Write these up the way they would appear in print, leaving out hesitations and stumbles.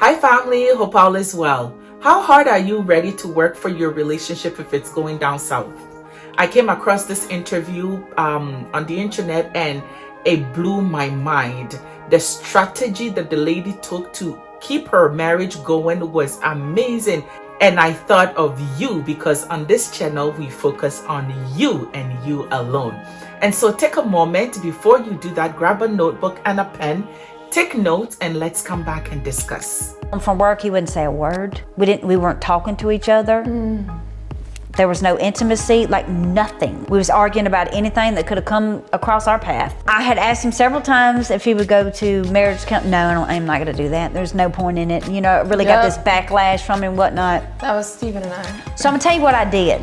Hi family, hope all is well. How hard are you ready to work for your relationship if it's going down south? I came across this interview on the internet and it blew my mind. The strategy that the lady took to keep her marriage going was amazing. And I thought of you because on this channel we focus on you and you alone. And so take a moment before you do that, grab a notebook and a pen, take notes, and let's come back and discuss. From work, he wouldn't say a word. We weren't talking to each other. There was no intimacy, like nothing. We was arguing about anything that could have come across our path. I had asked him several times if he would go to marriage counseling. No, I'm not gonna do that. There's no point in it. You know, it really got this backlash from him and whatnot. That was Stephen and I. So I'm gonna tell you what I did.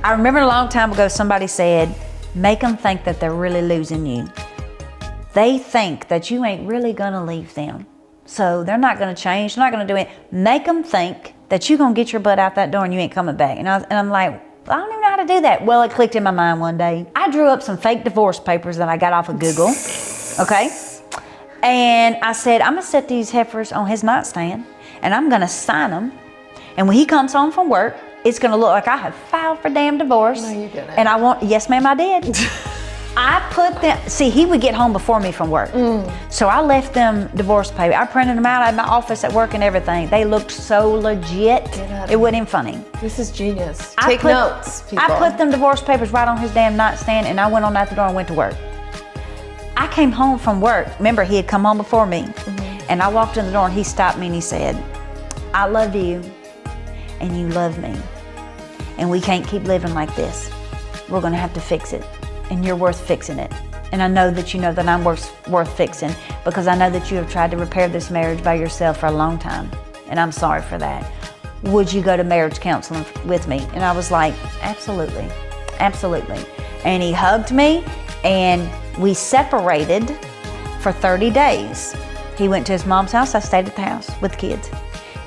I remember a long time ago, somebody said, make them think that they're really losing you. They think that you ain't really gonna leave them. So they're not gonna change, they're not gonna do it. Make them think that you're gonna get your butt out that door and you ain't coming back. And I'm like, I don't even know how to do that. Well, it clicked in my mind one day. I drew up some fake divorce papers that I got off of Google, okay? And I said, I'm gonna set these heifers on his nightstand and I'm gonna sign them. And when he comes home from work, it's gonna look like I have filed for damn divorce. No, you didn't. And I want, yes ma'am, I did. I put them, see, he would get home before me from work. So I left them divorce papers. I printed them out at my office at work and everything. They looked so legit, it wasn't even funny. This is genius. Take notes, people. I put them divorce papers right on his damn nightstand and I went on out the door and went to work. I came home from work. Remember, he had come home before me. And I walked in the door and he stopped me and he said, I love you and you love me. And we can't keep living like this. We're gonna have to fix it. And you're worth fixing it. And I know that you know that I'm worth fixing because I know that you have tried to repair this marriage by yourself for a long time. And I'm sorry for that. Would you go to marriage counseling with me? And I was like, absolutely, absolutely. And he hugged me and we separated for 30 days. He went to his mom's house, I stayed at the house with kids.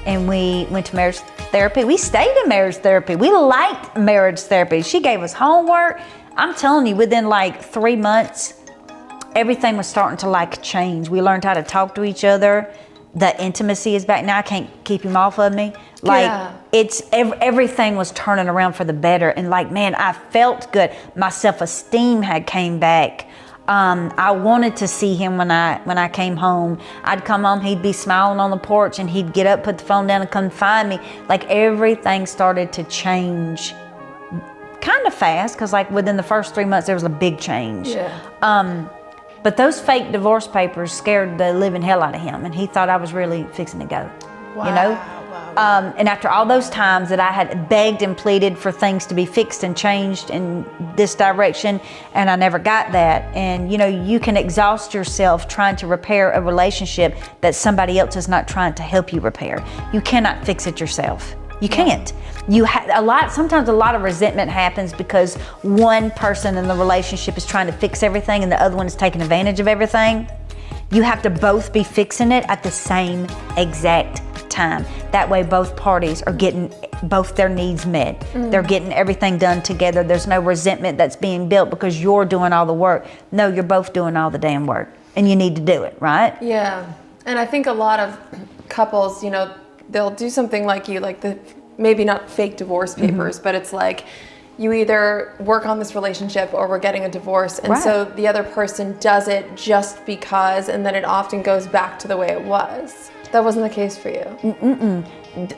And we went to marriage therapy. We stayed in marriage therapy. We liked marriage therapy. She gave us homework. I'm telling you, within like 3 months, everything was starting to like change. We learned how to talk to each other. The intimacy is back. Now I can't keep him off of me. Like it's everything was turning around for the better. And like, man, I felt good. My self-esteem had came back. I wanted to see him when I came home. I'd come home, he'd be smiling on the porch and he'd get up, put the phone down and come find me. Like everything started to change kind of fast because like within the first 3 months there was a big change. But those fake divorce papers scared the living hell out of him and he thought I was really fixing to go. You know? And after all those times that I had begged and pleaded for things to be fixed and changed in this direction, and I never got that. And you know, you can exhaust yourself trying to repair a relationship that somebody else is not trying to help you repair. You cannot fix it yourself. You can't. Sometimes a lot of resentment happens because one person in the relationship is trying to fix everything and the other one is taking advantage of everything. You have to both be fixing it at the same exact time. That way both parties are getting both their needs met. They're getting everything done together. There's no resentment that's being built because you're doing all the work. No, you're both doing all the damn work and you need to do it, right? Yeah, and I think a lot of couples, you know, they'll do something like you, like the, maybe not fake divorce papers, but it's like, you either work on this relationship or we're getting a divorce. And so the other person does it just because, and then it often goes back to the way it was. That wasn't the case for you.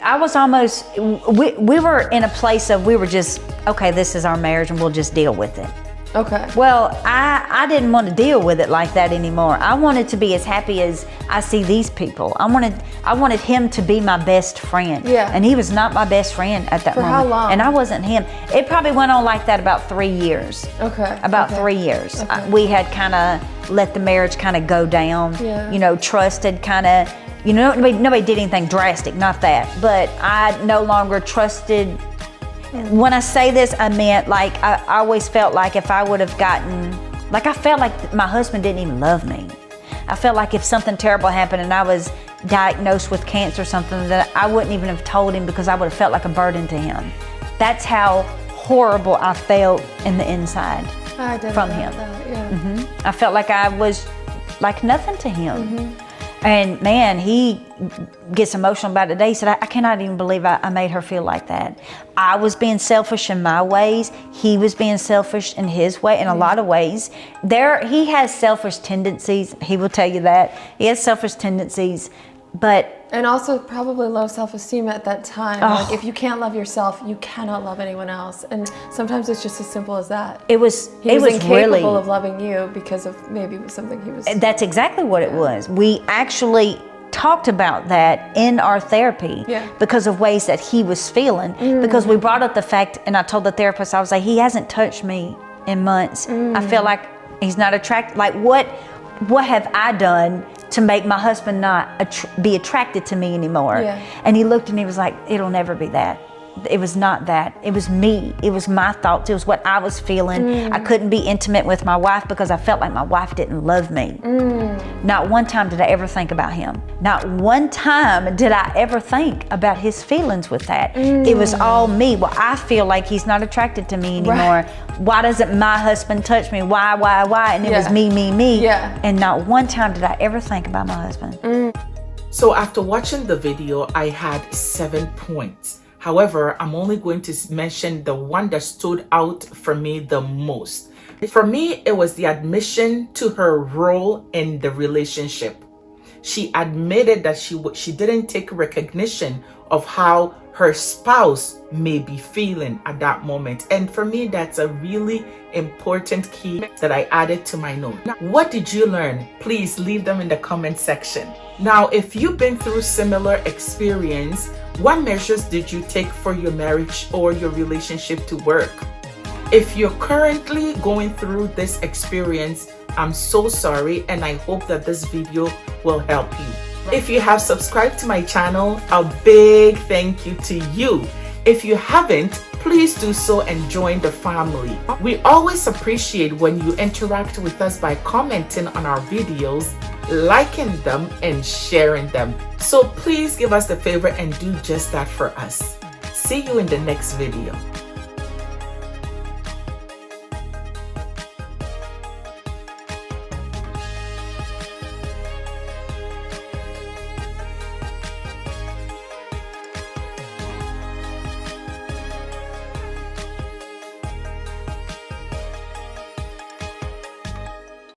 I was almost, we were in a place of, we were just, okay, this is our marriage and we'll just deal with it. Okay. Well, I didn't want to deal with it like that anymore. I wanted to be as happy as I see these people. I wanted him to be my best friend. Yeah. And he was not my best friend at that moment. For how long? And I wasn't him. It probably went on like that about 3 years. Okay. About 3 years. Okay. We had kind of let the marriage kind of go down. Yeah. You know, trusted kind of, you know, nobody did anything drastic, not that. But I no longer trusted. When I say this, I meant like, I always felt like if I would have gotten, like I felt like my husband didn't even love me. I felt like if something terrible happened and I was diagnosed with cancer or something, that I wouldn't even have told him because I would have felt like a burden to him. That's how horrible I felt in the inside from him. That, yeah. I felt like I was like nothing to him. And man, he gets emotional about it today. He said, I cannot even believe I made her feel like that. I was being selfish in my ways. He was being selfish in his way, in a lot of ways. He has selfish tendencies. He will tell you that. He has selfish tendencies, and also probably low self-esteem at that time. Like if you can't love yourself, you cannot love anyone else. And sometimes it's just as simple as that. He was incapable really of loving you because of maybe something he was. That's exactly what it was. We actually talked about that in our therapy because of ways that he was feeling. Because we brought up the fact, and I told the therapist, I was like, he hasn't touched me in months. I feel like he's not attracted. Like what have I done to make my husband not be attracted to me anymore? And he looked and he was like, it'll never be that. It was not that. It was me. It was my thoughts. It was what I was feeling. I couldn't be intimate with my wife because I felt like my wife didn't love me. Not one time did I ever think about him. Not one time did I ever think about his feelings with that. It was all me. Well, I feel like he's not attracted to me anymore. Why doesn't my husband touch me? Why? And it was me. And not one time did I ever think about my husband. So after watching the video, I had 7 points. However, I'm only going to mention the one that stood out for me the most. For me, it was the admission to her role in the relationship. She admitted that she didn't take recognition of how her spouse may be feeling at that moment. And for me, that's a really important key that I added to my note. Now, what did you learn? Please leave them in the comment section. Now, if you've been through similar experience, what measures did you take for your marriage or your relationship to work? If you're currently going through this experience, I'm so sorry, and I hope that this video will help you. If you have subscribed to my channel, a big thank you to you. If you haven't, please do so and join the family. We always appreciate when you interact with us by commenting on our videos, liking them, and sharing them. So please give us the favor and do just that for us. See you in the next video.